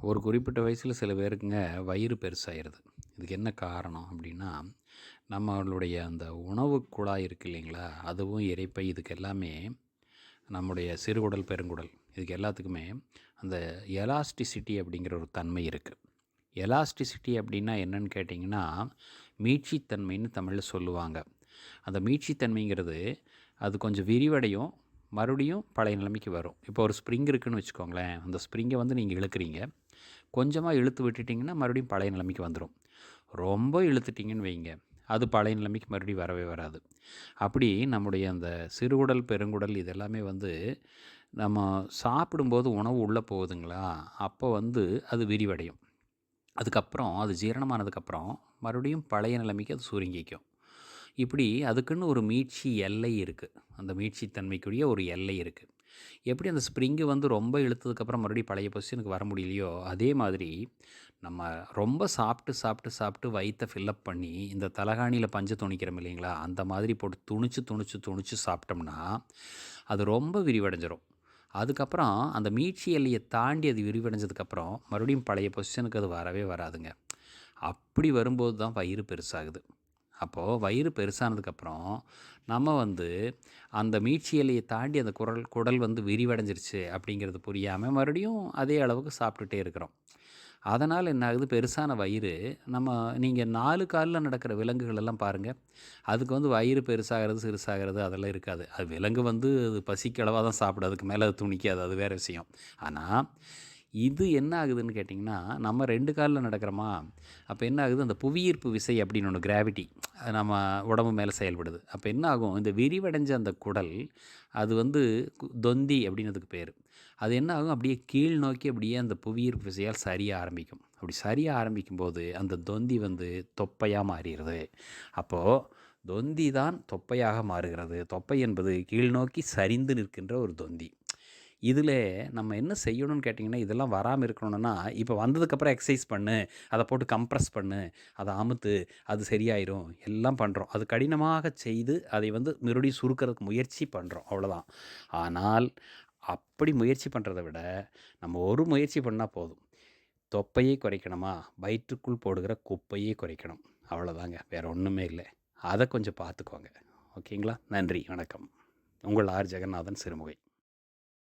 ஒரு குறிப்பிட்ட வயசில சில பேருக்குங்க வயிறு பெருசாயிருது. இதுக்கு என்ன காரணம் அப்படின்னா, நம்மளுடைய அந்த உணவு குழாய் இருக்கு இல்லைங்களா? அதுவும் இரைப்பை இதுக்கு எல்லாமே நம்முடைய சிறுகுடல், பெருங்குடல் இதுக்கு எல்லாத்துக்குமே அந்த எலாஸ்டிசிட்டி அப்படிங்கிற ஒரு தன்மை இருக்கு. எலாஸ்டிசிட்டி அப்படின்னா என்னன்னு கேட்டிங்கன்னா, மீட்சித்தன்மைன்னு தமிழ்ல சொல்லுவாங்க. அந்த மீட்சித்தன்மைங்கிறது அது கொஞ்சம் விரிவடையும், மறுபடியும் பழைய நிலைமைக்கு வரும். இப்போ ஒரு ஸ்ப்ரிங் இருக்குன்னு வச்சுக்கோங்களேன். அந்த ஸ்ப்ரிங்கை வந்து நீங்க இழுக்குறீங்க. கொஞ்சமாக இழுத்து விட்டுட்டிங்கன்னா மறுபடியும் பழைய நிலைமைக்கு வந்துடும். ரொம்ப இழுத்துட்டிங்கன்னு வைங்க, அது பழைய நிலைமைக்கு மறுபடியும் வரவே வராது. அப்படி நம்முடைய அந்த சிறுகுடல், பெருங்குடல் இதெல்லாமே வந்து நம்ம சாப்பிடும்போது உணவு உள்ளே போகுதுங்களா, அப்போ வந்து அது விரிவடையும். அதுக்கப்புறம் அது ஜீரணமானதுக்கப்புறம் மறுபடியும் பழைய நிலைமைக்கு அது சுருங்கிக்கும். இப்படி அதுக்குன்னு ஒரு மீட்சி எல்லை இருக்குது. அந்த மீட்சித்தன்மைக்குரிய ஒரு எல்லை இருக்குது. எப்படி அந்த ஸ்ப்ரிங்கு வந்து ரொம்ப இழுத்ததுக்கப்புறம் மறுபடியும் பழைய பொசிஷனுக்கு வர முடியலையோ, அதே மாதிரி நம்ம ரொம்ப சாப்பிட்டு சாப்பிட்டு சாப்பிட்டு வயித்தை ஃபில்லப் பண்ணி இந்த தலகாணியில் பஞ்சு துணிக்கிறோம் இல்லைங்களா, அந்த மாதிரி போட்டு துணிச்சு துணிச்சு துணிச்சு சாப்பிட்டோம்னா அது ரொம்ப விரிவடைஞ்சிரும். அதுக்கப்புறம் அந்த மீட்சி எல்லையை தாண்டி அது விரிவடைஞ்சதுக்கப்புறம் மறுபடியும் பழைய பொசிஷனுக்கு அது வரவே வராதுங்க. அப்படி வரும்போது தான் வயிறு பெருசாகுது. அப்போது வயிறு பெருசானதுக்கப்புறம் நம்ம வந்து அந்த மீட்சி எல்லையை தாண்டி அந்த குடல் வந்து விரிவடைஞ்சிருச்சு அப்படிங்கிறது புரியாமல் மறுபடியும் அதே அளவுக்கு சாப்பிட்டுட்டே இருக்கிறோம். அதனால் என்ன ஆகுது, பெருசான வயிறு நம்ம நீங்கள் 4 காலில் நடக்கிற விலங்குகள் எல்லாம் பாருங்கள். அதுக்கு வந்து வயிறு பெருசாகிறது சிறுசாகிறது அதெல்லாம் இருக்காது. அது விலங்கு வந்து அது பசிக்கு அளவாக தான் சாப்பிடும், அதுக்கு மேலே அது துணிக்காது, அது வேறு விஷயம். ஆனால் இது என்ன ஆகுதுன்னு கேட்டிங்கன்னா, நம்ம 2 காலில் நடக்கிறோமா, அப்போ என்ன ஆகுது, அந்த புவியீர்ப்பு விசை அப்படின்னு ஒன்று கிராவிட்டி நம்ம உடம்பு மேலே செயல்படுது. அப்போ என்ன ஆகும், இந்த விரிவடைஞ்ச அந்த குடல் அது வந்து தொந்தி அப்படின்னு அதுக்கு பேர். அது என்ன ஆகும், அப்படியே கீழ் நோக்கி அப்படியே அந்த புவியீர்ப்பு விசையால் சரிய ஆரம்பிக்கும். அப்படி சரிய ஆரம்பிக்கும்போது அந்த தொந்தி வந்து தொப்பையாக மாறிடுது. அப்போது தொந்தி தான் தொப்பையாக மாறுகிறது. தொப்பை என்பது கீழ்நோக்கி சரிந்து நிற்கின்ற ஒரு தொந்தி. இதில் நம்ம என்ன செய்யணும்னு கேட்டிங்கன்னா, இதெல்லாம் வராமல் இருக்கணும்னா, இப்போ வந்ததுக்கப்புறம் எக்ஸசைஸ் பண்ணு, அதை போட்டு கம்ப்ரஸ் பண்ணு, அதை அமுத்து, அது சரியாயிரும், எல்லாம் பண்ணுறோம். அது கடினமாக செய்து அதை வந்து மறுபடியும் சுருக்கிறதுக்கு முயற்சி பண்ணுறோம், அவ்வளோதான். ஆனால் அப்படி முயற்சி பண்ணுறத விட நம்ம ஒரு முயற்சி பண்ணால் போதும். தொப்பையை குறைக்கணுமா, வயிற்றுக்குள் போடுகிற குப்பையை குறைக்கணும், அவ்வளோதாங்க, வேறு ஒன்றுமே இல்லை. அதை கொஞ்சம் பார்த்துக்கோங்க. ஓகேங்களா? நன்றி, வணக்கம். உங்கள் ஆர் ஜெகநாதன், சிறுமுகை.